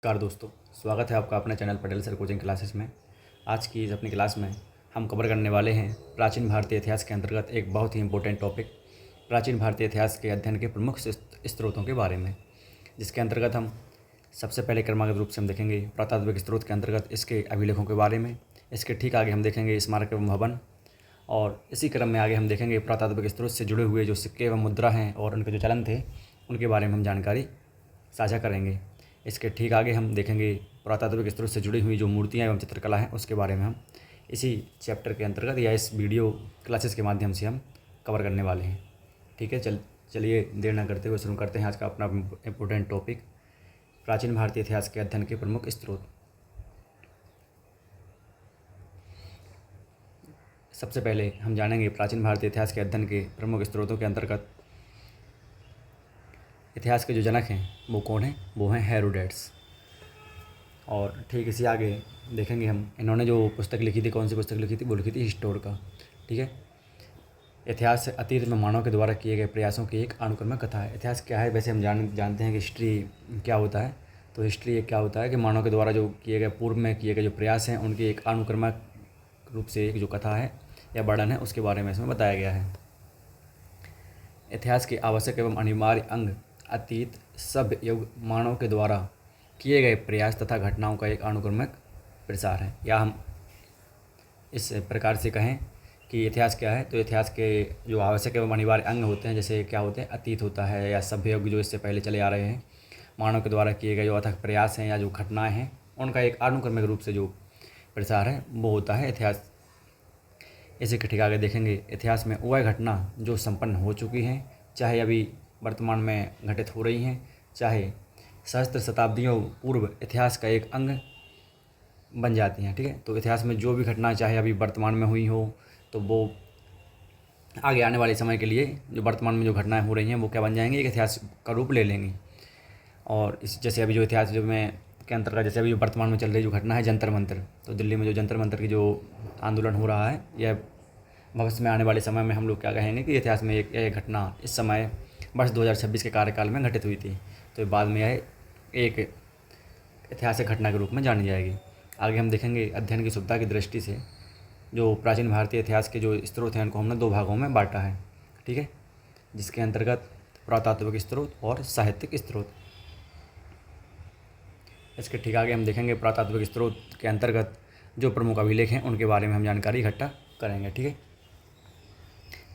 नमस्कार दोस्तों, स्वागत है आपका अपने channel Patel sir coaching classes में। आज की इस अपनी क्लास में हम कवर करने वाले हैं प्राचीन भारतीय इतिहास के अंतर्गत एक बहुत ही इम्पोर्टेंट टॉपिक प्राचीन भारतीय इतिहास के अध्ययन के प्रमुख स्रोतों के बारे में, जिसके अंतर्गत हम सबसे पहले क्रमागत रूप से हम देखेंगे पुरातात्विक स्रोत के अंतर्गत इसके अभिलेखों के बारे में। इसके ठीक आगे हम देखेंगे स्मारक एवं भवन, और इसी क्रम में आगे हम देखेंगे पुरातात्विक स्रोत से जुड़े हुए जो सिक्के एवं मुद्रा हैं और उनके जो चलन थे उनके बारे में हम जानकारी साझा करेंगे। इसके ठीक आगे हम देखेंगे पुरातात्विक स्रोत से जुड़ी हुई जो मूर्तियाँ एवं चित्रकला हैं उसके बारे में हम इसी चैप्टर के अंतर्गत या इस वीडियो क्लासेस के माध्यम से हम कवर करने वाले हैं। ठीक है, चलिए देर न करते हुए शुरू करते हैं आज का अपना इम्पोर्टेंट टॉपिक प्राचीन भारतीय इतिहास के अध्ययन के प्रमुख स्रोत। सबसे पहले हम जानेंगे प्राचीन भारतीय इतिहास के अध्ययन के प्रमुख स्रोतों के अंतर्गत इतिहास के जो जनक हैं वो कौन हैं, वो हैं हेरोडेट्स। और ठीक इसी आगे देखेंगे हम इन्होंने जो पुस्तक लिखी थी, कौन सी पुस्तक लिखी थी, वो लिखी थी हिस्टोरिका। ठीक है, इतिहास से अतीत में मानव के द्वारा किए गए प्रयासों की एक अनुक्रमिक कथा है। इतिहास क्या है, वैसे हम जानते हैं कि हिस्ट्री क्या होता है। तो हिस्ट्री एक क्या होता है कि मानव के द्वारा जो किए गए पूर्व में किए गए जो प्रयास हैं उनकी एक अनुक्रमिक रूप से एक जो कथा है या वर्णन है उसके बारे में इसमें बताया गया है। इतिहास के आवश्यक एवं अनिवार्य अंग अतीत, सभ्य युग, मानव के द्वारा किए गए प्रयास तथा घटनाओं का एक अनुक्रमिक प्रसार है। या हम इस प्रकार से कहें कि इतिहास क्या है, तो इतिहास के जो आवश्यक एवं अनिवार्य अंग होते हैं, जैसे क्या होते हैं, अतीत होता है या सभ्य युग जो इससे पहले चले आ रहे हैं, मानव के द्वारा किए गए जो अथक प्रयास हैं या जो घटनाएँ हैं उनका एक अनुक्रमिक रूप से जो प्रसार है वो होता है इतिहास। इसी के ठीक आगे देखेंगे इतिहास में वह घटना जो संपन्न हो चुकी हैं, चाहे अभी वर्तमान में घटित हो रही हैं, चाहे सहस्त्र शताब्दियों पूर्व इतिहास का एक अंग बन जाती हैं। ठीक है, तो इतिहास में जो भी घटना चाहे अभी वर्तमान में हुई हो तो वो आगे आने वाले समय के लिए जो वर्तमान में जो घटनाएं हो रही हैं वो क्या बन जाएंगी, एक इतिहास का रूप ले लेंगी। और इस जैसे अभी जो इतिहास जो में के अंतर्गत जैसे अभी जो वर्तमान में चल रही जो घटना है जंतर मंतर, तो दिल्ली में जो जंतर मंतर की जो आंदोलन हो रहा है, यह भविष्य में आने वाले समय में हम लोग क्या कहेंगे कि इतिहास में एक घटना इस समय वर्ष 2026 के कार्यकाल में घटित हुई थी, तो बाद में यह एक ऐतिहासिक घटना के रूप में जानी जाएगी। आगे हम देखेंगे अध्ययन की सुविधा की दृष्टि से जो प्राचीन भारतीय इतिहास के जो स्रोत हैं उनको हमने दो भागों में बांटा है। ठीक है, जिसके अंतर्गत पुरातात्विक स्रोत और साहित्यिक स्रोत। इसके ठीक आगे हम देखेंगे पुरातात्विक स्रोत के अंतर्गत जो प्रमुख अभिलेख हैं उनके बारे में हम जानकारी इकट्ठा करेंगे। ठीक है,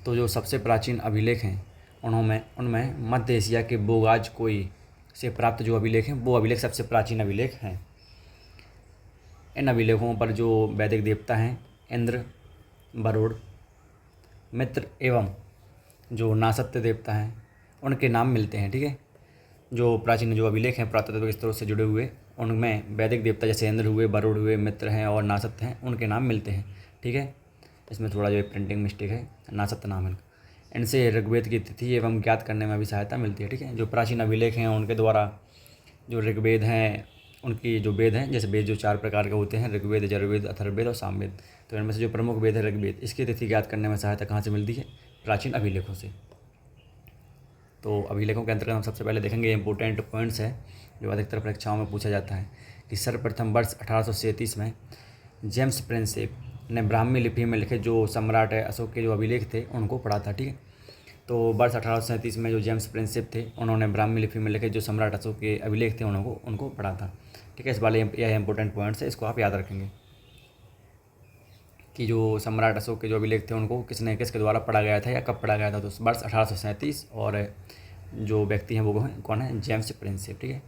तो जो सबसे प्राचीन अभिलेख हैं उनमें मध्य एशिया के बोगाज कोई से प्राप्त जो अभिलेख हैं वो अभिलेख सबसे प्राचीन अभिलेख हैं। इन अभिलेखों पर जो वैदिक देवता हैं इंद्र, वरुण, मित्र एवं जो नासत्य देवता हैं उनके नाम मिलते हैं। ठीक है, जो प्राचीन जो अभिलेख हैं पुरातात्विक स्रोत से जुड़े हुए उनमें वैदिक देवता जैसे इंद्र हुए, वरुण हुए, मित्र हैं और नासत्य हैं, उनके नाम मिलते हैं। ठीक है, इसमें थोड़ा जो प्रिंटिंग मिस्टेक है, नासत्य नाम है। इनसे ऋग्वेद की तिथि एवं ज्ञात करने में भी सहायता मिलती है। ठीक है, जो प्राचीन अभिलेख हैं उनके द्वारा जो ऋग्वेद हैं उनकी जो वेद हैं, जैसे वेद जो 4 प्रकार के होते हैं, ऋग्वेद, यजुर्वेद, अथर्ववेद और सामवेद, तो इनमें से जो प्रमुख वेद है ऋग्वेद, इसकी तिथि ज्ञात करने में सहायता कहाँ से मिलती है, प्राचीन अभिलेखों से। तो अभिलेखों के अंतर्गत हम सबसे पहले देखेंगे इंपॉर्टेंट पॉइंट्स है जो अधिकतर परीक्षाओं में पूछा जाता है कि सर्वप्रथम वर्ष 1837 में जेम्स प्रिंसेप ने ब्राह्मी लिपि में लिखे जो सम्राट अशोक के जो अभिलेख थे उनको पढ़ा था। ठीक है, तो वर्ष 1837 में जो जेम्स प्रिंसेप थे उन्होंने ब्राह्मी लिपि में लिखे जो सम्राट अशोक के अभिलेख थे उनको पढ़ा था। ठीक है, इस वाले यह इंपॉर्टेंट पॉइंट्स है, इसको आप याद रखेंगे कि जो सम्राट अशोक के जो अभिलेख थे उनको किसके द्वारा पढ़ा गया था या कब पढ़ा गया था, तो वर्ष 1837, और जो व्यक्ति हैं वो कौन है, जेम्स प्रिंसेप। ठीक है,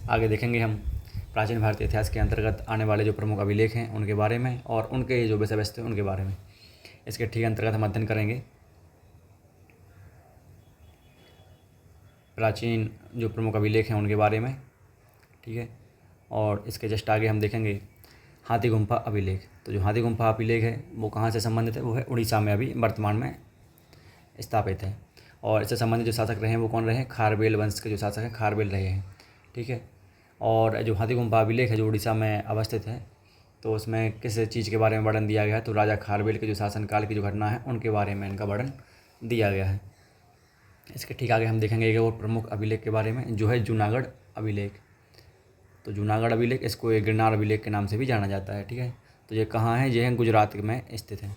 आगे देखेंगे हम प्राचीन भारतीय इतिहास के अंतर्गत आने वाले जो प्रमुख अभिलेख हैं उनके बारे में और उनके जो विषय वस्तु हैं उनके बारे में। इसके ठीक अंतर्गत हम अध्ययन करेंगे प्राचीन जो प्रमुख अभिलेख हैं उनके बारे में। ठीक है, और इसके जस्ट आगे हम देखेंगे हाथी गुम्फा अभिलेख। तो जो हाथी गुम्फा अभिलेख है वो कहाँ से संबंधित है, वो है उड़ीसा में अभी वर्तमान में स्थापित है। और इससे संबंधित जो शासक रहे हैं वो कौन रहे हैं, खारवेल वंश के जो शासक हैं खारवेल रहे हैं। ठीक है, और जो हाथी गुम्फा अभिलेख है जो उड़ीसा में अवस्थित है, तो उसमें किस चीज़ के बारे में वर्णन दिया गया है, तो राजा खारवेल के जो शासनकाल की जो घटना है उनके बारे में इनका वर्णन दिया गया है। इसके ठीक आगे हम देखेंगे एक और प्रमुख अभिलेख के बारे में, जो है जूनागढ़ अभिलेख। तो जूनागढ़ अभिलेख, इसको एक गिरनार अभिलेख के नाम से भी जाना जाता है, ठीक है। तो ये कहाँ है? ये है गुजरात में स्थित है।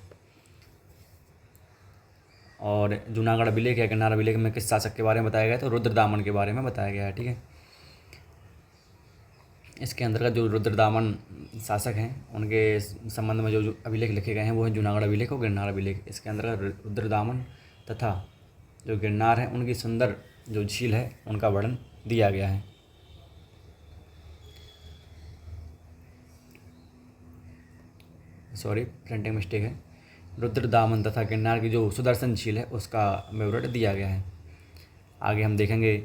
और जूनागढ़ अभिलेख या गिरनार अभिलेख में किस शासक के बारे में बताया गया है? तो रुद्रदामन के बारे में बताया गया है, ठीक है। इसके अंतर्गत जो रुद्रदामन शासक हैं उनके संबंध में जो अभिलेख लिखे गए हैं वो है जूनागढ़ अभिलेख और गिरनार अभिलेख। इसके अंतर्गत रुद्रदामन तथा जो गिरनार है उनकी सुंदर जो झील है उनका वर्णन दिया गया है। सॉरी, प्रिंटिंग मिस्टेक है। रुद्रदामन तथा गिरनार की जो सुदर्शन झील है उसका विवरण दिया गया है। आगे हम देखेंगे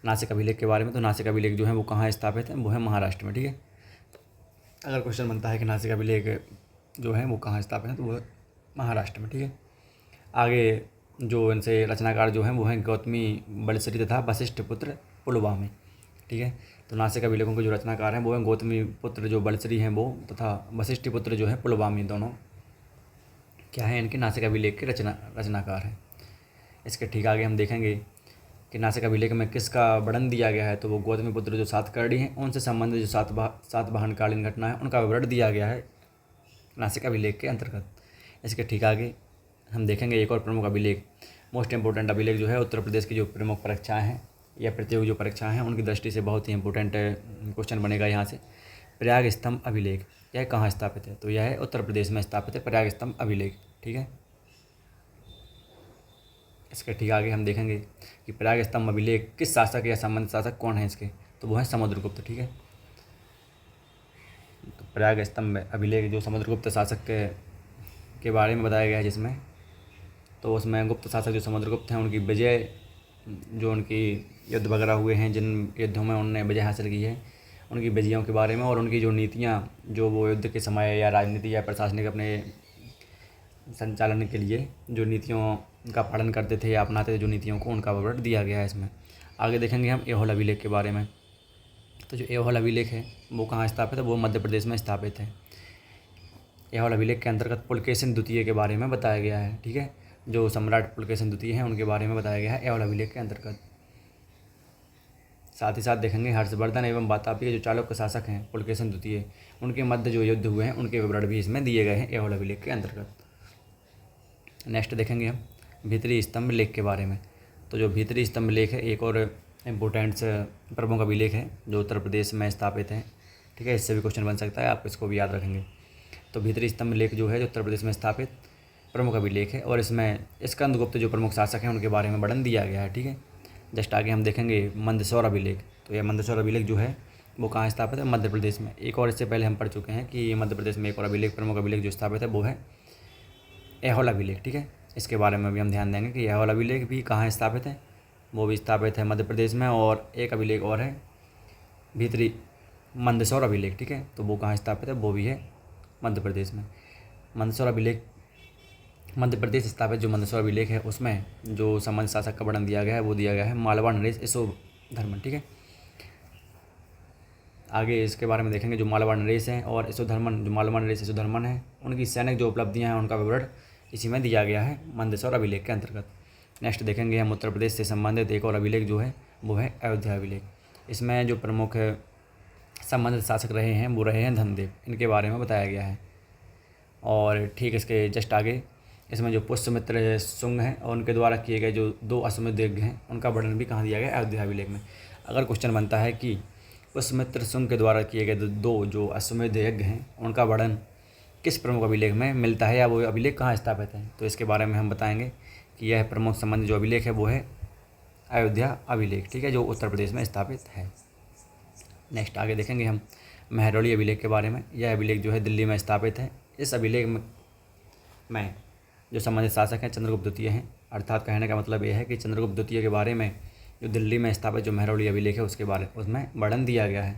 नासिक अभिलेख के बारे में। तो नासिक अभिलेख जो है वो कहाँ स्थापित है? वो है महाराष्ट्र में, ठीक है। अगर क्वेश्चन बनता है कि नासिक अभिलेख जो है वो कहाँ स्थापित है, तो वो है महाराष्ट्र में, ठीक है। आगे जो इनसे रचनाकार जो हैं वो हैं गौतमी बलश्री तथा वशिष्ठ पुत्र पुलवामी, ठीक है। तो नासिक अभिलेखों के जो रचनाकार हैं वो हैं गौतमी पुत्र जो बलश्री हैं वो तथा वशिष्ठ पुत्र जो है पुलवामी, दोनों क्या है इनके नासिक अभिलेख के रचनाकार हैं। इसके ठीक आगे हम देखेंगे कि नासिक अभिलेख में किसका वर्णन दिया गया है। तो वो गौतमी पुत्र जो सातकर्णी हैं उनसे संबंधित जो सातवाहनकालीन घटना है उनका विवरण दिया गया है नासिक अभिलेख के अंतर्गत। इसके ठीक आगे हम देखेंगे एक और प्रमुख अभिलेख, मोस्ट इम्पोर्टेंट अभिलेख जो है उत्तर प्रदेश की जो प्रमुख परीक्षाएं हैं या प्रतियोगी जो परीक्षाएं हैं उनकी दृष्टि से बहुत ही इंपॉर्टेंट क्वेश्चन बनेगा यहाँ से। प्रयाग स्तंभ अभिलेख यह कहाँ स्थापित है? तो यह है उत्तर प्रदेश में स्थापित है प्रयाग स्तंभ अभिलेख, ठीक है। इसके ठीक आगे हम देखेंगे कि प्रयाग स्तंभ अभिलेख किस शासक या संबंधित शासक कौन है इसके? तो वो है समुद्रगुप्त, ठीक है। तो प्रयाग स्तंभ अभिलेख जो समुद्रगुप्त शासक के बारे में बताया गया है जिसमें, तो उसमें गुप्त शासक जो समुद्रगुप्त हैं उनकी विजय, जो उनकी युद्ध वगैरह हुए हैं जिन युद्धों में उन्होंने विजय हासिल की है, उनकी विजयों के बारे में और उनकी जो नीतियाँ जो वो युद्ध के समय या राजनीति या प्रशासनिक अपने संचालन के लिए जो नीतियों का पालन करते थे या अपनाते थे जो नीतियों को, उनका विवरण दिया गया है इसमें। आगे देखेंगे हम ऐहोल अभिलेख के बारे में। तो जो ऐहोल अभिलेख है वो कहाँ स्थापित है? वो मध्य प्रदेश में स्थापित है। ऐहोल अभिलेख के अंतर्गत पुलकेशिन द्वितीय के बारे में बताया गया है, ठीक है। जो सम्राट पुलकेशिन द्वितीय हैं उनके बारे में बताया गया है ऐहोल अभिलेख के अंतर्गत। साथ ही साथ देखेंगे हर्षवर्धन एवं वातापी के जो चालुक्य शासक हैं पुलकेशिन द्वितीय, उनके मध्य जो युद्ध हुए हैं उनके विवरण भी इसमें दिए गए हैं ऐहोल अभिलेख के अंतर्गत। नेक्स्ट देखेंगे हम भीतरी स्तंभ लेख के बारे में। तो जो भीतरी स्तंभ लेख है एक और इम्पोर्टेंट प्रमुख अभिलेख है जो उत्तर प्रदेश में स्थापित है, ठीक है। इससे भी क्वेश्चन बन सकता है, आप इसको भी याद रखेंगे। तो भीतरी स्तंभ लेख जो है जो उत्तर प्रदेश में स्थापित प्रमुख अभिलेख है और इसमें स्कंदगुप्त जो प्रमुख शासक हैं उनके बारे में वर्णन दिया गया है, ठीक है। जस्ट आगे हम देखेंगे मंदसौर अभिलेख। तो यह मंदसौर अभिलेख जो है वो कहाँ स्थापित है? मध्य प्रदेश में। एक और इससे पहले हम पढ़ चुके हैं कि मध्य प्रदेश में एक और अभिलेख प्रमुख अभिलेख जो स्थापित है वो है ऐहोल अभिलेख, ठीक है। इसके बारे में भी हम ध्यान देंगे कि ऐहोल अभिलेख भी कहाँ स्थापित है, वो भी स्थापित है मध्य प्रदेश में। और एक अभिलेख और है भीतरी मंदसौर अभिलेख, ठीक है। तो वो कहाँ स्थापित है? वो भी है मध्य प्रदेश में। मंदसौर अभिलेख मध्य प्रदेश स्थापित जो मंदसौर अभिलेख है उसमें जो संबंधित शासक का वर्णन दिया गया है वो दिया गया है मालवा नरेश यशोधर्मन, ठीक है। आगे इसके बारे में देखेंगे जो मालवा नरेश हैं और यशोधर्मन, जो मालवा नरेश यशोधर्मन हैं उनकी सैनिक जो उपलब्धियां हैं उनका विवरण इसी में दिया गया है मंदसौर अभिलेख के अंतर्गत। नेक्स्ट देखेंगे हम उत्तर प्रदेश से संबंधित एक और अभिलेख जो है वो है अयोध्या अभिलेख। इसमें जो प्रमुख संबंधित शासक रहे हैं वो रहे हैं धनदेव, इनके बारे में बताया गया है। और ठीक इसके जस्ट आगे इसमें जो पुष्यमित्र शुंग हैं और उनके द्वारा किए गए जो 2 अश्वमेध यज्ञ हैं उनका वर्णन भी कहाँ दिया गया है? अयोध्या अभिलेख में। अगर क्वेश्चन बनता है कि पुष्यमित्र शुंग के द्वारा किए गए 2 जो अश्वमेध यज्ञ हैं उनका वर्णन किस प्रमुख अभिलेख में मिलता है या वो अभिलेख कहाँ स्थापित है, तो इसके बारे में हम बताएंगे कि यह प्रमुख संबंधित जो अभिलेख है वो है अयोध्या अभिलेख, ठीक है, जो उत्तर प्रदेश में स्थापित है। नेक्स्ट आगे देखेंगे हम महरौली अभिलेख के बारे में। यह अभिलेख जो है दिल्ली में स्थापित है। इस अभिलेख में जो संबंधित शासक हैं चंद्रगुप्त द्वितीय हैं, अर्थात कहने का मतलब यह है कि चंद्रगुप्त द्वितीय के बारे में जो दिल्ली में स्थापित जो महरौली अभिलेख है उसके बारे उसमें वर्णन दिया गया है।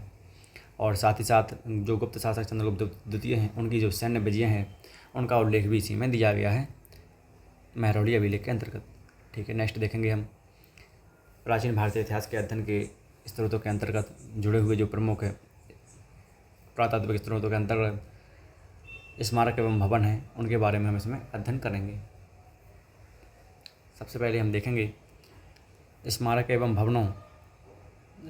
और साथ ही साथ जो गुप्त शासक चंद्रगुप्त द्वितीय हैं उनकी जो सैन्य विजय हैं उनका उल्लेख भी इसी में दिया गया है महरौली अभिलेख के अंतर्गत, ठीक है। नेक्स्ट देखेंगे हम प्राचीन भारतीय इतिहास के अध्ययन के स्रोतों के अंतर्गत जुड़े हुए जो प्रमुख पुरातात्विक स्रोतों के अंतर्गत स्मारक एवं भवन हैं उनके बारे में हम इसमें अध्ययन करेंगे। सबसे पहले हम देखेंगे स्मारक एवं भवनों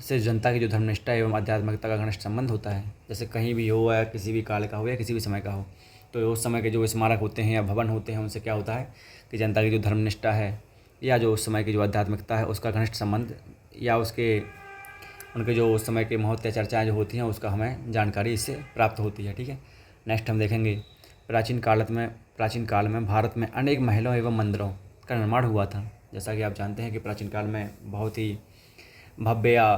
से जनता की जो धर्मनिष्ठा एवं आध्यात्मिकता का घनिष्ठ संबंध होता है। जैसे कहीं भी हो या किसी भी काल का हो या किसी भी समय का हो, तो उस समय के जो स्मारक होते हैं या भवन होते हैं उनसे क्या होता है कि जनता की जो धर्मनिष्ठा है या जो उस समय की जो आध्यात्मिकता है उसका घनिष्ठ संबंध या उनके जो उस समय के महत्व चर्चाएँ जो होती हैं उसका हमें जानकारी इससे प्राप्त होती है। ठीक है। नेक्स्ट हम देखेंगे प्राचीन काल में भारत में अनेक महलों एवं मंदिरों का निर्माण हुआ था। जैसा कि आप जानते हैं कि प्राचीन काल में बहुत ही भव्य या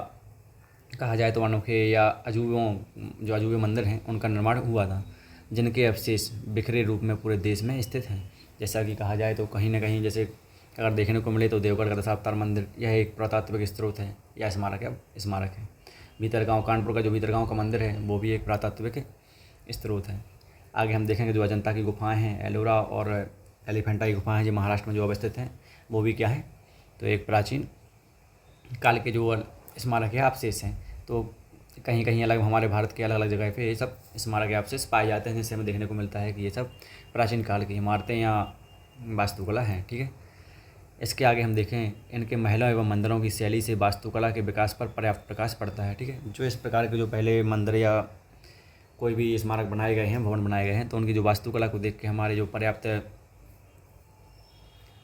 कहा जाए तो अनोखे या अजूबे मंदिर हैं उनका निर्माण हुआ था, जिनके अवशेष बिखरे रूप में पूरे देश में स्थित हैं। जैसा कि कहा जाए तो कहीं ना कहीं जैसे अगर देखने को मिले तो देवगढ़ का दशावतार मंदिर यह एक पुरातात्विक स्रोत है या स्मारक है। भीतरगांव कानपुर का जो भीतरगांव का मंदिर है वो भी एक पुरातात्विक स्रोत है। आगे हम देखेंगे जो अजंता की गुफाएं हैं, एलोरा और एलिफेंटा की गुफाएं हैं जो महाराष्ट्र में जो अवस्थित हैं, वो भी क्या है तो एक प्राचीन काल के जो स्मारक या अवशेष हैं। तो कहीं कहीं अलग हमारे भारत के अलग अलग जगह पे ये सब स्मारक या अवशेष पाए जाते हैं, जिससे हमें देखने को मिलता है कि ये सब प्राचीन काल की इमारतें या वास्तुकला हैं। ठीक है। इसके आगे हम देखें इनके महलों एवं मंदिरों की शैली से वास्तुकला के विकास पर पर्याप्त प्रकाश पड़ता है। ठीक है। जो इस प्रकार के जो पहले मंदिर या कोई भी स्मारक बनाए गए हैं, भवन बनाए गए हैं, तो उनकी जो वास्तुकला को देख के हमारे जो पर्याप्त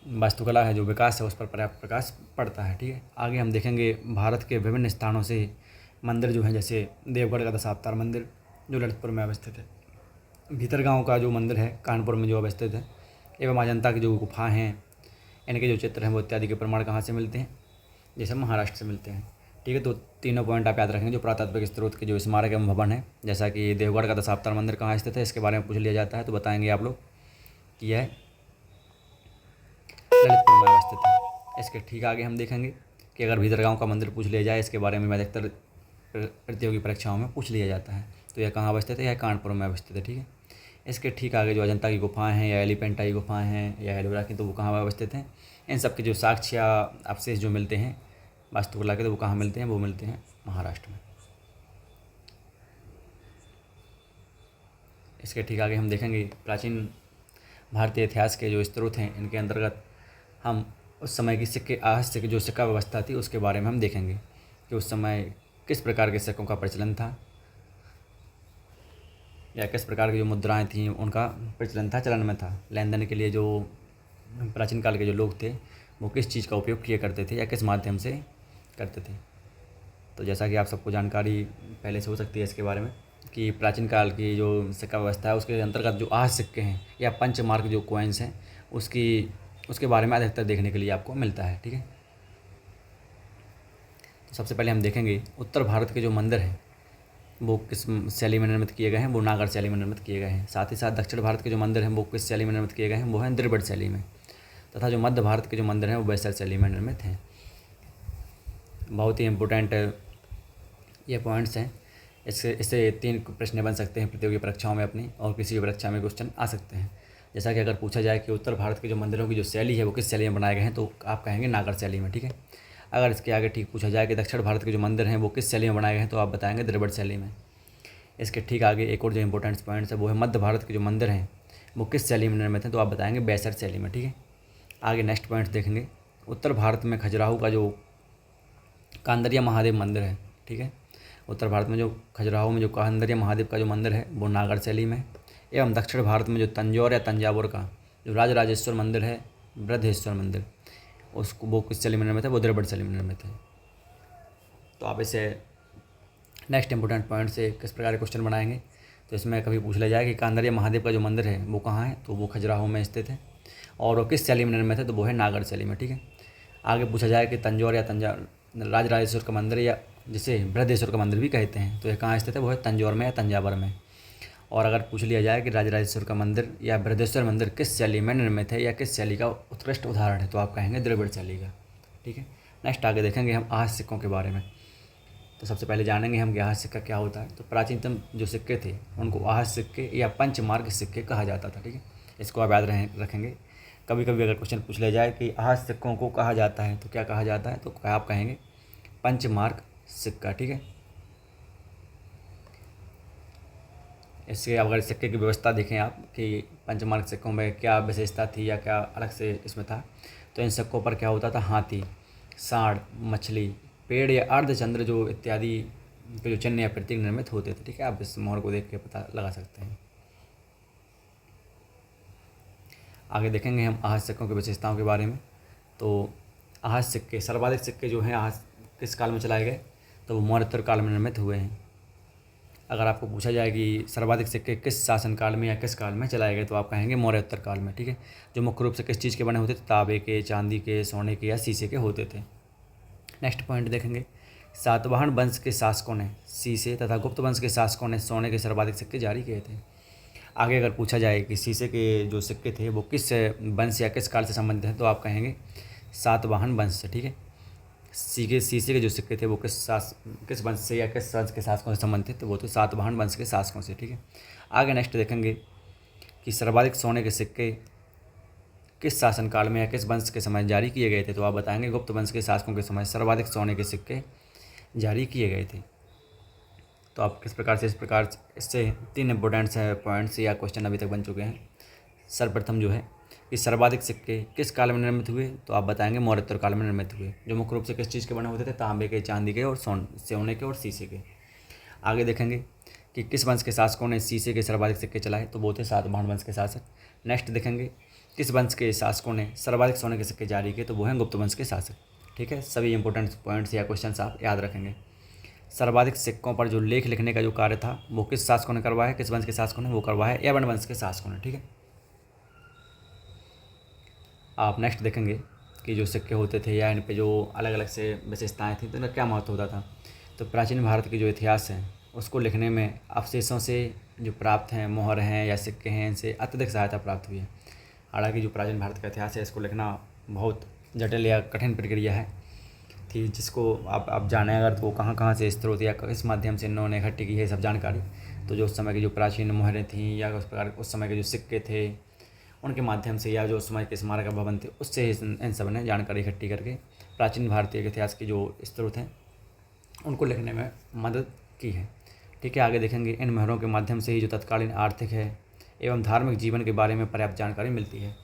वास्तुकला है, जो विकास है, उस पर पर्याप्त प्रकाश पड़ता है। ठीक है। आगे हम देखेंगे भारत के विभिन्न स्थानों से मंदिर जो हैं, जैसे देवगढ़ का दशावतार मंदिर जो ललितपुर में अवस्थित है, भीतरगांव का जो मंदिर है कानपुर में जो अवस्थित है, एवं अजंता की जो गुफाएँ हैं, इनके जो चित्र हैं वो इत्यादि के प्रमाण कहाँ से मिलते हैं, जैसे महाराष्ट्र से मिलते हैं। ठीक है। तो तीनों पॉइंट आप याद रखेंगे जो पुरातात्विक स्रोत के जो स्मारक एवं भवन है। जैसा कि देवगढ़ का दशावतार मंदिर कहाँ स्थित है, इसके बारे में पूछ लिया जाता है तो बताएंगे आप लोग कि यह ललितपुर में अवस्थित है। इसके ठीक आगे हम देखेंगे कि अगर भीतरगांव का मंदिर पूछ लिया जाए, इसके बारे में अधिकतर प्रतियोगी परीक्षाओं में पूछ लिया जाता है, तो यह कहाँ अवस्थित है, यह कानपुर में अवस्थित है। ठीक है। इसके ठीक आगे जो अजंता की गुफाएं हैं या एलिफेंटा की गुफाएं हैं या एलोरा की, तो वो कहाँ अवस्थित हैं। इन सब के जो साक्ष्य या अवशेष जो मिलते हैं वास्तुकला के, तो वो कहाँ मिलते हैं, वो मिलते हैं महाराष्ट्र में। इसके ठीक आगे हम देखेंगे प्राचीन भारतीय इतिहास के जो स्रोत हैं, इनके अंतर्गत हम उस समय की आज की जो सिक्का व्यवस्था थी उसके बारे में हम देखेंगे कि उस समय किस प्रकार के सिक्कों का प्रचलन था या किस प्रकार की जो मुद्राएं थीं उनका प्रचलन था, चलन में था। लेन देन के लिए जो प्राचीन काल के जो लोग थे वो किस चीज़ का उपयोग किया करते थे या किस माध्यम से करते थे। तो जैसा कि आप सबको जानकारी पहले से हो सकती है इसके बारे में कि प्राचीन काल की जो सिक्का व्यवस्था है उसके अंतर्गत जो आज सिक्के हैं या पंचमार्क जो कॉइन्स हैं उसके बारे में अधिकतर देखने के लिए आपको मिलता है। ठीक है। तो सबसे पहले हम देखेंगे उत्तर भारत के जो मंदिर हैं वो किस शैली में निर्मित किए गए हैं, वो नागर शैली में निर्मित किए गए हैं। साथ ही साथ दक्षिण भारत के जो मंदिर हैं वो किस शैली में निर्मित किए गए हैं, वो हैं द्रविड़ शैली में। तथा जो मध्य भारत के जो मंदिर हैं वो वैशाल शैली में निर्मित हैं। बहुत ही इम्पोर्टेंट ये पॉइंट्स हैं। इससे 3 प्रश्न बन सकते हैं प्रतियोगी परीक्षाओं में अपनी, और किसी भी परीक्षा में क्वेश्चन आ सकते हैं। जैसा कि अगर पूछा जाए कि उत्तर भारत के जो मंदिरों की जो शैली है वो किस शैली में बनाए गए हैं, तो आप कहेंगे नागर शैली में। ठीक है। अगर इसके आगे ठीक पूछा जाए कि दक्षिण भारत के जो मंदिर हैं वो किस शैली में बनाए गए हैं, तो आप बताएंगे द्रविड़ शैली में। इसके ठीक आगे एक और जो इंपॉर्टेंट पॉइंट्स है वो है मध्य भारत के जो मंदिर हैं वो किस शैली में निर्मित हैं, तो आप बताएंगे वैशाल शैली में। ठीक है। आगे नेक्स्ट पॉइंट्स देखेंगे। उत्तर भारत में खजुराहो का जो कांदरिया महादेव मंदिर है, ठीक है, उत्तर भारत में जो खजुराहो में जो कांदरिया महादेव का जो मंदिर है वो नागर शैली में। एवं दक्षिण भारत में जो तंजौर या तंजावुर का जो राजराजेश्वर मंदिर है, बृहदेश्वर मंदिर, उसको वो किस शैली में निर्मित है, वो द्रविड़ शैली में निर्मित है। तो आप इसे नेक्स्ट इंपॉर्टेंट पॉइंट से किस प्रकार के क्वेश्चन बनाएंगे, तो इसमें कभी पूछ लिया जाए कि कांदरिया महादेव का जो मंदिर है वो कहाँ है, तो वो खजुराहो में स्थित है, और वो किस शैली में निर्मित है, तो वो है नागर शैली में। ठीक है। आगे पूछा जाए कि तंजौर या राजराजेश्वर का मंदिर या जिसे बृहदेश्वर का मंदिर भी कहते हैं, तो यह कहाँ स्थित है, वो है तंजौर में या तंजावर में। और अगर पूछ लिया जाए कि राजराजेश्वर का मंदिर या बृहदेश्वर मंदिर किस शैली में निर्मित है या किस शैली का उत्कृष्ट उदाहरण है, तो आप कहेंगे द्रविड़ शैली का। ठीक है। नेक्स्ट आगे देखेंगे हम आहत सिक्कों के बारे में। तो सबसे पहले जानेंगे हम कि आहत सिक्का क्या होता है। तो प्राचीनतम जो सिक्के थे उनको आहत सिक्के या पंचमार्क सिक्के कहा जाता था। ठीक है। इसको आप याद रखेंगे। कभी कभी अगर क्वेश्चन पूछ लिया जाए कि आहत सिक्कों को कहा जाता है तो क्या कहा जाता है, तो आप कहेंगे पंचमार्क सिक्का। ठीक है। इससे अगर सिक्के की व्यवस्था देखें आप कि पंचमार्क सिक्कों में क्या विशेषता थी या क्या अलग से इसमें था, तो इन सिक्कों पर क्या होता था, हाथी, सांड, मछली, पेड़ या अर्धचंद्र जो इत्यादि के जो चिन्ह या प्रतीक निर्मित होते थे। ठीक है, आप इस मोहर को देख के पता लगा सकते हैं। आगे देखेंगे हम आहत सिक्कों की विशेषताओं के बारे में। तो आहत सिक्के, सर्वाधिक सिक्के जो हैं आहत किस काल में चलाए गए, तो वो मौर्योत्तर काल में निर्मित हुए हैं। अगर आपको पूछा जाए कि सर्वाधिक सिक्के किस शासनकाल में या किस काल में चलाए गए, तो आप कहेंगे मौर्योत्तर काल में। ठीक है, जो मुख्य रूप से किस चीज़ के बने होते थे, तांबे के, चांदी के, सोने के या शीशे के होते थे। नेक्स्ट पॉइंट देखेंगे, सातवाहन वंश के शासकों ने शीशे तथा गुप्त वंश के शासकों ने सोने के सर्वाधिक सिक्के जारी किए थे। आगे अगर पूछा जाए कि शीशे के जो सिक्के थे वो किस वंश या किस काल से संबंधित हैं, तो आप कहेंगे सातवाहन वंश से। ठीक है, शीशे के जो सिक्के थे वो किस वंश से या किस वंश के शासकों से संबंधित थे, तो वो तो सातवाहन वंश के शासकों से। ठीक है, आगे नेक्स्ट देखेंगे कि सर्वाधिक सोने के सिक्के किस शासनकाल में या किस वंश के समय जारी किए गए थे, तो आप बताएंगे गुप्त वंश के शासकों के समय सर्वाधिक सोने के सिक्के जारी किए गए थे। तो आप किस प्रकार से, इस प्रकार इससे 3 इंपॉर्टेंट पॉइंट्स या क्वेश्चन अभी तक बन चुके हैं। सर्वप्रथम जो है कि सर्वाधिक सिक्के किस काल में निर्मित हुए, तो आप बताएंगे मौर्योत्तर काल में निर्मित हुए, जो मुख्य रूप से किस चीज़ के बने होते थे, तांबे के, चांदी के और सोने के और शीशे के। आगे देखेंगे कि किस वंश के शासकों ने शीशे के सर्वाधिक सिक्के चलाए, तो वो थे सातवाहन वंश के शासक। नेक्स्ट देखेंगे किस वंश के शासकों ने सर्वाधिक सोने के सिक्के जारी किए, तो वो हैं गुप्त वंश के शासक। ठीक है, सभी इंपॉर्टेंट पॉइंट्स या क्वेश्चन आप याद रखेंगे। सर्वाधिक सिक्कों पर जो लेख लिखने का जो कार्य था वो किस शासकों ने करवाया, किस वंश के शासकों ने, वो करवाया यवन वंश के शासकों ने। ठीक है, आप नेक्स्ट देखेंगे कि जो सिक्के होते थे या इन पे जो अलग अलग से विशेषताएं थी, तो इनका क्या महत्व होता था। तो प्राचीन भारत की जो इतिहास है उसको लिखने में अवशेषों से जो प्राप्त हैं, मोहर हैं या सिक्के हैं, इनसे अत्यधिक सहायता प्राप्त हुई है। हालांकि जो प्राचीन भारत का इतिहास है इसको लिखना बहुत जटिल या कठिन प्रक्रिया है थी, जिसको आप जाने अगर तो वो कहाँ से स्रोत या किस माध्यम से इन्होंने इकट्ठी की है सब जानकारी। तो जो उस समय की जो प्राचीन मोहरें थीं या उस प्रकार उस समय के जो सिक्के थे उनके माध्यम से, या जो उस समय के स्मारक भवन थे उससे इन सब ने जानकारी इकट्ठी करके प्राचीन भारतीय इतिहास के जो स्रोत हैं उनको लिखने में मदद की है। ठीक है, आगे देखेंगे इन मोहरों के माध्यम से ही जो तत्कालीन आर्थिक है एवं धार्मिक जीवन के बारे में पर्याप्त जानकारी मिलती है।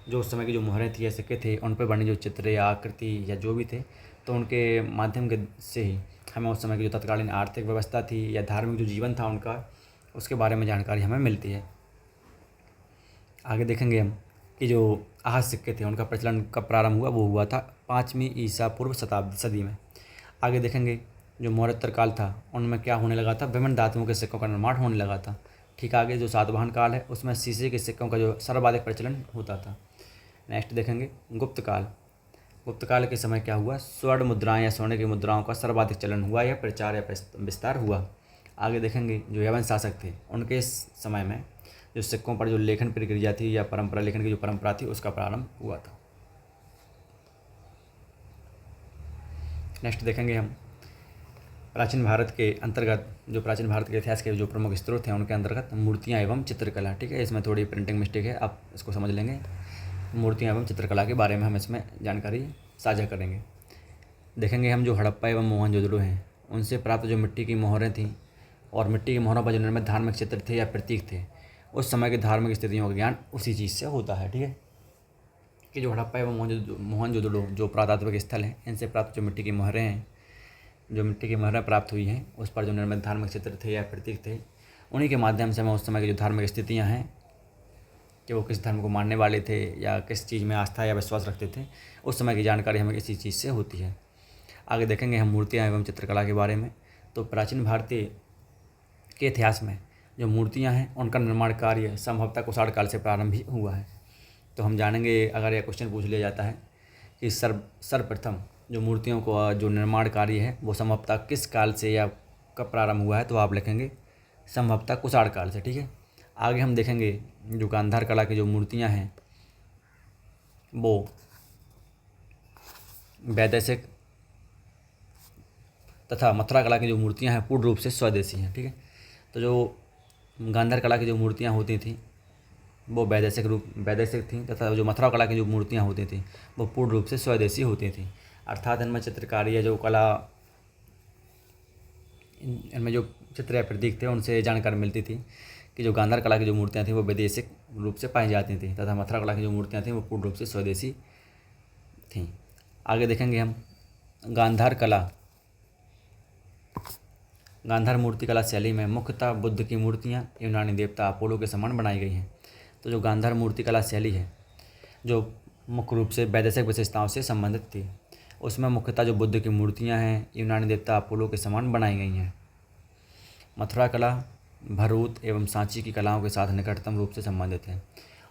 जो उस समय की जो मोहरें थी या सिक्के थे उन पर बने जो चित्र या आकृति या जो भी थे, तो उनके माध्यम के से ही हमें उस समय की जो तत्कालीन आर्थिक व्यवस्था थी या धार्मिक जो जीवन था उनका, उसके बारे में जानकारी हमें मिलती है। आगे देखेंगे हम कि जो आहत सिक्के थे उनका प्रचलन कब प्रारंभ हुआ, वो हुआ था 5वीं ईसा पूर्व सदी में। आगे देखेंगे जो मौर्योत्तर काल था उनमें क्या होने लगा था, विभिन्न धातुओं के सिक्कों का निर्माण होने लगा था। ठीक, आगे जो सातवाहन काल है उसमें शीशे के सिक्कों का जो सर्वाधिक प्रचलन होता था। नेक्स्ट देखेंगे गुप्त काल। गुप्त काल के समय क्या हुआ, स्वर्ण मुद्राएं या सोने की मुद्राओं का सर्वाधिक चलन हुआ या प्रचार या विस्तार हुआ। आगे देखेंगे जो यवन शासक थे उनके समय में जो सिक्कों पर जो लेखन प्रक्रिया थी या परंपरा, लेखन की जो परंपरा थी उसका प्रारंभ हुआ था। नेक्स्ट देखेंगे हम प्राचीन भारत के अंतर्गत, जो प्राचीन भारत के इतिहास के जो प्रमुख स्रोत हैं उनके अंतर्गत मूर्तियाँ एवं चित्रकला। ठीक है, इसमें थोड़ी प्रिंटिंग मिस्टेक है, आप इसको समझ लेंगे। मूर्तियाँ एवं चित्रकला के बारे में हम इसमें जानकारी साझा करेंगे। देखेंगे हम जो हड़प्पा एवं मोहनजोदड़ो हैं उनसे प्राप्त जो मिट्टी की मोहरें थीं और मिट्टी की मोहरों पर जो निर्मित धार्मिक चित्र थे या प्रतीक थे, उस समय की धार्मिक स्थितियों का ज्ञान उसी चीज़ से होता है। ठीक है, कि जो हड़प्पा एवं मोहनजोदड़ो जो पुरातात्विक स्थल हैं इनसे प्राप्त जो मिट्टी की मोहरें हैं, जो मिट्टी की मोहरें प्राप्त हुई हैं उस पर जो निर्मित धार्मिक चित्र थे या प्रतीक थे, उन्हीं के माध्यम से हमें उस समय की जो धार्मिक स्थितियाँ हैं कि वो किस धर्म को मानने वाले थे या किस चीज़ में आस्था या विश्वास रखते थे, उस समय की जानकारी हमें इसी चीज़ से होती है। आगे देखेंगे हम मूर्तियाँ एवं चित्रकला के बारे में। तो प्राचीन भारतीय के इतिहास में जो मूर्तियाँ हैं उनका निर्माण कार्य संभवतः कुषाण काल से प्रारंभ ही हुआ है। तो हम जानेंगे, अगर यह क्वेश्चन पूछ लिया जाता है कि सर्वप्रथम जो मूर्तियों को जो निर्माण कार्य है वो संभवतः किस काल से या कब प्रारंभ हुआ है, तो आप लिखेंगे संभवतः कुषाण काल से। ठीक है, आगे हम देखेंगे जो गांधार कला की जो मूर्तियाँ हैं वो वैदेशिक तथा मथुरा कला की जो मूर्तियाँ हैं पूर्ण रूप से स्वदेशी हैं। ठीक है, तो जो गांधार कला की जो मूर्तियाँ होती थी वो वैदेशिक थीं तथा जो मथुरा कला की जो मूर्तियाँ होती थी वो पूर्ण रूप से स्वदेशी होती थी। अर्थात इनमें चित्रकारी या जो कला, इनमें जो चित्र या प्रतीक थे उनसे जानकारी मिलती थी कि जो गांधार कला की जो मूर्तियाँ थीं वो वैदेशिक रूप से पाई जाती थी तथा मथुरा कला की जो मूर्तियाँ थीं वो पूर्ण रूप से स्वदेशी थीं। आगे देखेंगे हम गांधार कला। गांधार मूर्तिकला शैली में मुख्यतः बुद्ध की मूर्तियाँ यूनानी देवता अपोलो के समान बनाई गई हैं। तो जो गांधार मूर्तिकला शैली है जो मुख्य रूप से वैदेशिक विशेषताओं से संबंधित थी, उसमें मुख्यतः जो बुद्ध की मूर्तियाँ हैं यूनानी देवता अपोलो के समान बनाई गई हैं। मथुरा कला भरूच एवं सांची की कलाओं के साथ निकटतम रूप से संबंधित है।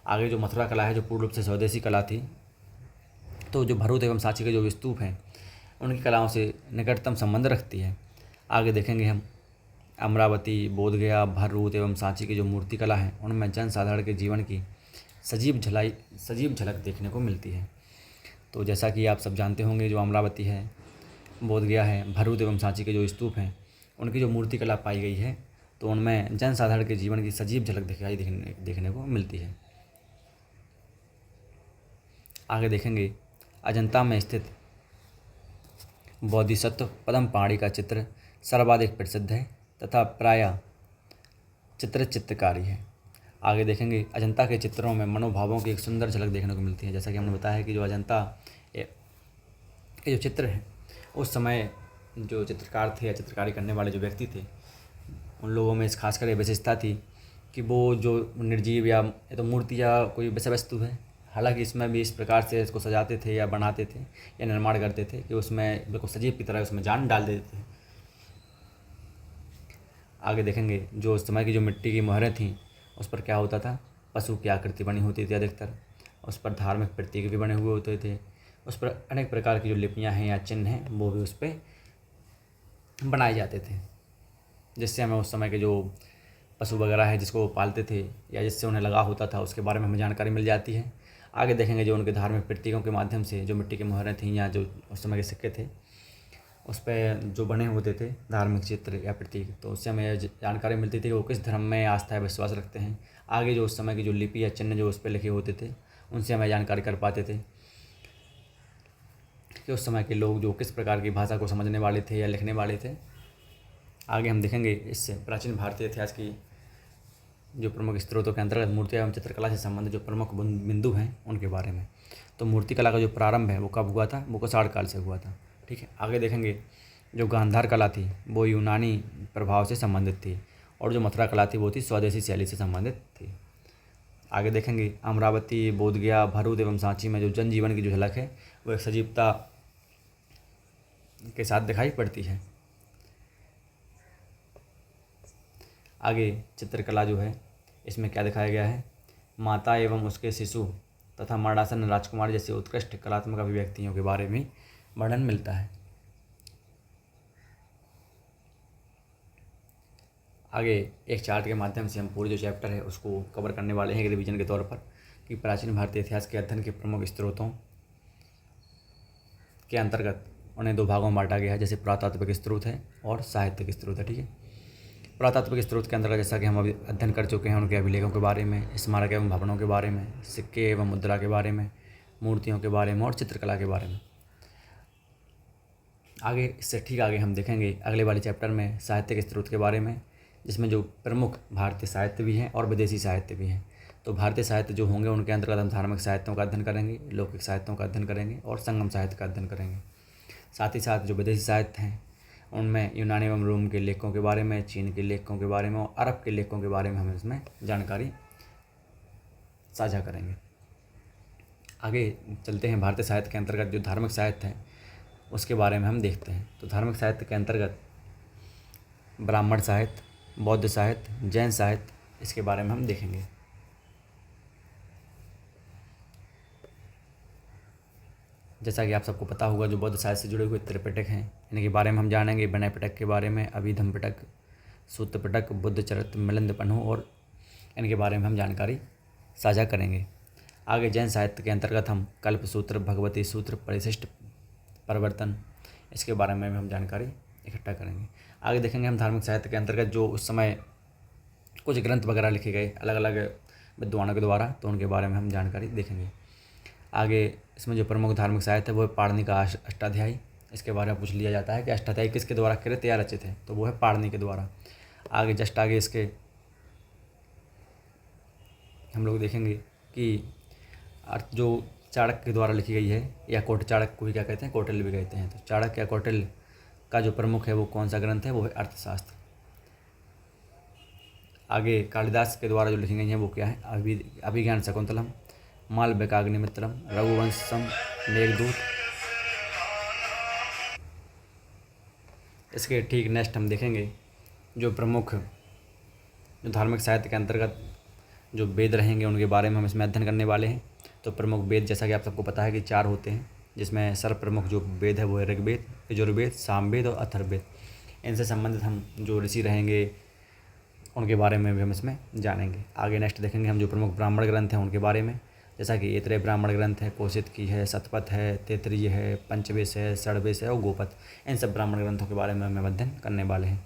आगे जो मथुरा कला है जो पूर्ण रूप से स्वदेशी कला थी, तो जो भरूच एवं सांची के जो स्तूप हैं उनकी कलाओं से निकटतम संबंध रखती है। आगे देखेंगे हम अमरावती, बोधगया, भरूच एवं सांची की जो मूर्ति कला है उनमें जनसाधारण के जीवन की सजीव झलक देखने को मिलती है। तो जैसा कि आप सब जानते होंगे, जो अमरावती है, बोधगया है, भरूच एवं सांची के जो स्तूप हैं उनकी जो मूर्ति कला पाई गई है, तो उनमें जनसाधारण के जीवन की सजीव झलक देखने को मिलती है। आगे देखेंगे अजंता में स्थित बोधिसत्व पद्म पाणी का चित्र सर्वाधिक प्रसिद्ध है तथा प्रायः चित्रकारी है। आगे देखेंगे अजंता के चित्रों में मनोभावों की एक सुंदर झलक देखने को मिलती है। जैसा कि हमने बताया कि जो अजंता के जो चित्र हैं उस समय जो चित्रकार थे या चित्रकारी करने वाले जो व्यक्ति थे, उन लोगों में इस खासकर ये विशेषता थी कि वो जो निर्जीव या तो मूर्ति या कोई विषय वस्तु है, हालांकि इसमें भी इस प्रकार से इसको सजाते थे या बनाते थे या निर्माण करते थे कि उसमें बिल्कुल सजीव की तरह उसमें जान डाल देते थे। आगे देखेंगे जो उस समय की जो मिट्टी की मोहरें थीं उस पर क्या होता था, पशु की आकृति बनी होती थी अधिकतर, उस पर धार्मिक प्रतीक भी बने हुए होते थे, उस पर अनेक प्रकार की जो लिपियाँ हैं या चिन्ह हैं वो भी उस पर बनाए जाते थे, जिससे हमें उस समय के जो पशु वगैरह है जिसको वो पालते थे या जिससे उन्हें लगाव होता था उसके बारे में हमें जानकारी मिल जाती है। आगे देखेंगे जो उनके धार्मिक प्रतीकों के माध्यम से जो मिट्टी की मोहरें थीं या जो उस समय के सिक्के थे उस पर जो बने होते थे धार्मिक चित्र या प्रतीक, तो उससे हमें जानकारी मिलती थी कि वो किस धर्म में आस्था या विश्वास रखते हैं। आगे जो उस समय की जो लिपि या चिन्ह जो उस पर लिखे होते थे उनसे हमें जानकारी कर पाते थे कि उस समय के लोग जो किस प्रकार की भाषा को समझने वाले थे या लिखने वाले थे। आगे हम देखेंगे इससे प्राचीन भारतीय इतिहास की जो प्रमुख स्रोतों के अंतर्गत मूर्ति एवं चित्रकला से संबंधित जो प्रमुख बिंदु हैं उनके बारे में। तो मूर्तिकला का जो प्रारंभ है वो कब हुआ था, वो कौशाल काल से हुआ था। ठीक है। आगे देखेंगे जो गांधार कला थी वो यूनानी प्रभाव से संबंधित थी और जो मथुरा कला थी वो थी स्वदेशी शैली से संबंधित थी। आगे देखेंगे अमरावती, बोधगया, भरूच एवं सांची में जो जनजीवन की जो झलक है वो एक सजीवता के साथ दिखाई पड़ती है। आगे चित्रकला जो है इसमें क्या दिखाया गया है, माता एवं उसके शिशु तथा मरणासन राजकुमार जैसे उत्कृष्ट कलात्मक अभिव्यक्तियों के बारे में वर्णन मिलता है। आगे एक चार्ट के माध्यम से हम पूरी जो चैप्टर है उसको कवर करने वाले हैं रिवीजन के तौर पर कि प्राचीन भारतीय इतिहास के अध्ययन के प्रमुख स्रोतों के अंतर्गत उन्हें दो भागों में बांटा गया है, जैसे पुरातात्विक स्रोत है और साहित्यिक स्रोत है। ठीक है। पुरातात्विक स्रोत के अंतर्गत जैसा कि हम अभी अध्ययन कर चुके हैं उनके अभिलेखों के बारे में, स्मारक एवं भवनों के बारे में, सिक्के एवं मुद्रा के बारे में, मूर्तियों के बारे में और चित्रकला के बारे में। आगे इससे ठीक आगे हम देखेंगे अगले वाले चैप्टर में साहित्यिक स्रोत के बारे में, जिसमें जो प्रमुख भारतीय साहित्य भी हैं और विदेशी साहित्य भी हैं। तो भारतीय साहित्य जो होंगे उनके अंतर्गत हम धार्मिक साहित्यों का अध्ययन करेंगे, लौकिक साहित्यों का अध्ययन करेंगे और संगम साहित्य का अध्ययन करेंगे। साथ ही साथ जो विदेशी साहित्य हैं उनमें यूनानी एवं रोम के लेखकों के बारे में, चीन के लेखकों के बारे में और अरब के लेखकों के बारे में हम इसमें जानकारी साझा करेंगे। आगे चलते हैं भारतीय साहित्य के अंतर्गत जो धार्मिक साहित्य है उसके बारे में हम देखते हैं। तो धार्मिक साहित्य के अंतर्गत ब्राह्मण साहित्य, बौद्ध साहित्य, जैन साहित्य, इसके बारे में हम देखेंगे। जैसा कि आप सबको पता होगा जो बौद्ध साहित्य से जुड़े हुए त्रिपिटक हैं इनके बारे में हम जानेंगे। विनय पिटक के बारे में, अभिधम पिटक, सूत्र पिटक, बुद्ध चरित्र, मिलिंद पन्हु और इनके बारे में हम जानकारी साझा करेंगे। आगे जैन साहित्य के अंतर्गत हम कल्प सूत्र, भगवती सूत्र, परिशिष्ट परिवर्तन, इसके बारे में हम जानकारी इकट्ठा करेंगे। आगे देखेंगे हम धार्मिक साहित्य के अंतर्गत जो उस समय कुछ ग्रंथ वगैरह लिखे गए अलग अलग विद्वानों के द्वारा, तो उनके बारे में हम जानकारी देखेंगे। आगे इसमें जो प्रमुख धार्मिक साहित्य है वो है पाणिनि का अष्टाध्यायी। इसके बारे में पूछ लिया जाता है कि अष्टाध्यायी किसके द्वारा कृत या रचित है, तो वो है पाणिनि के द्वारा। आगे जस्ट आगे इसके हम लोग देखेंगे कि जो चाणक्य के द्वारा लिखी गई है, या चाणक्य को भी क्या कहते हैं, कौटिल्य भी कहते हैं। तो चाणक्य या कौटिल्य का जो प्रमुख है वो कौन सा ग्रंथ है, वो है अर्थशास्त्र। आगे कालिदास के द्वारा जो लिखी गई हैं वो क्या है, अभिज्ञान शकुंतलम, मालविकाग्निमित्रम, रघुवंशम, मेघदूत। इसके ठीक नेक्स्ट हम देखेंगे जो प्रमुख जो धार्मिक साहित्य के अंतर्गत जो वेद रहेंगे उनके बारे में हम इसमें अध्ययन करने वाले हैं। तो प्रमुख वेद जैसा कि आप सबको पता है कि 4 होते हैं, जिसमें सर्व प्रमुख जो वेद है वो है ऋग्वेद, यजुर्वेद, सामवेद और अथर्ववेद। इनसे संबंधित हम जो ऋषि रहेंगे उनके बारे में भी हम इसमें जानेंगे। आगे नेक्स्ट देखेंगे हम जो प्रमुख ब्राह्मण ग्रंथ हैं उनके बारे में, जैसा कि ऐतरेय ब्राह्मण ग्रंथ है, कौशिकी है, शतपथ है, तैत्तिरीय है, पंचवेश है, षड्वेश है और गोपथ। इन सब ब्राह्मण ग्रंथों के बारे में हम अध्ययन करने वाले हैं।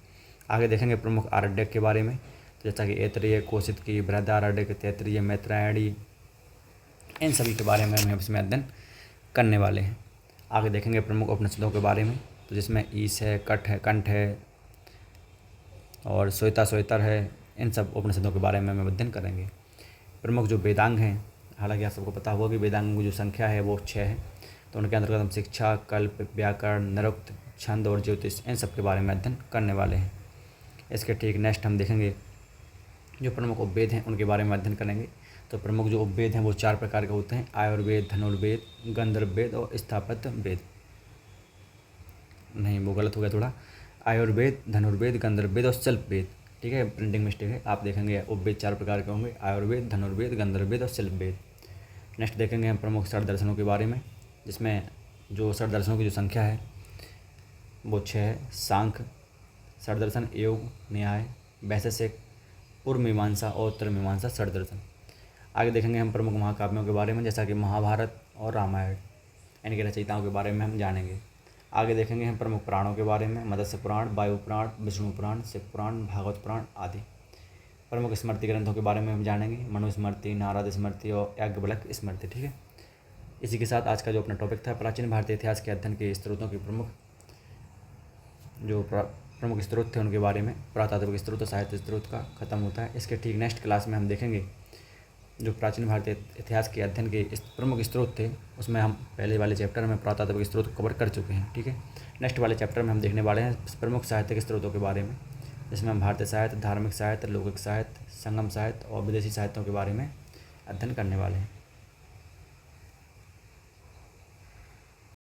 आगे देखेंगे प्रमुख आरण्यक के बारे में, जैसा कि ऐतरेय, कौशिकी, बृहदारण्यक, तैत्तिरीय, मैत्रायणी, इन सभी के बारे में हम इसमें अध्ययन करने वाले हैं। आगे देखेंगे प्रमुख उपनिषदों के बारे में, तो जिसमें ईश है, कठ है, कंठ है और श्वेता है। इन सब उपनिषदों के बारे में हम अध्ययन करेंगे। प्रमुख जो वेदांग हैं, हालांकि आप सबको पता होगा कि वेदांगों की जो संख्या है वो 6 है। तो उनके अंतर्गत हम शिक्षा, कल्प, व्याकरण, निरुक्त, छंद और ज्योतिष इन सब के बारे में अध्ययन करने वाले हैं। इसके ठीक नेक्स्ट हम देखेंगे जो प्रमुख उपवेद हैं उनके बारे में अध्ययन करेंगे। तो प्रमुख जो उपवेद हैं वो 4 प्रकार के होते हैं, आयुर्वेद, धनुर्वेद, गंधर्व वेद और स्थापत्य वेद। नहीं, वो गलत हो गया थोड़ा, आयुर्वेद, धनुर्वेद, गंधर्व वेद और शिल्प वेद। ठीक है, प्रिंटिंग मिस्टेक है। आप देखेंगे उपवेद 4 प्रकार के होंगे, आयुर्वेद, धनुर्वेद, गंधर्व वेद और शिल्प वेद। नेक्स्ट देखेंगे हम प्रमुख षड दर्शनों के बारे में, जिसमें जो षड दर्शनों की जो संख्या है वो 6 है। सांख्य षड दर्शन, योग, न्याय, वैशेषिक, पूर्व मीमांसा और उत्तर मीमांसा षड दर्शन। आगे देखेंगे हम प्रमुख महाकाव्यों के बारे में, जैसा कि महाभारत और रामायण, इनके रचयिताओं के बारे में हम जानेंगे। आगे देखेंगे हम प्रमुख पुराणों के बारे में, मत्स्य पुराण, वायु पुराण, विष्णु पुराण, शिव पुराण, भागवत पुराण आदि। प्रमुख स्मृति ग्रंथों के बारे में हम जानेंगे, मनुस्मृति, नारद स्मृति और याज्ञवल्क्य स्मृति। ठीक है, इसी के साथ आज का जो अपना टॉपिक था प्राचीन भारतीय इतिहास के अध्ययन के स्रोतों की प्रमुख स्रोत थे उनके बारे में, पुरातात्विक स्रोत और साहित्य स्रोत का खत्म होता है। इसके ठीक नेक्स्ट क्लास में हम देखेंगे जो प्राचीन भारतीय इतिहास के अध्ययन के प्रमुख स्रोत थे, उसमें हम पहले वाले चैप्टर में पुरातात्विक स्रोत कवर कर चुके हैं। ठीक है, नेक्स्ट वाले चैप्टर में हम देखने वाले हैं प्रमुख साहित्यिक स्रोतों के बारे में, जिसमें हम भारतीय साहित्य, धार्मिक साहित्य, लौकिक साहित्य, संगम साहित्य और विदेशी साहित्यों के बारे में अध्ययन करने वाले हैं।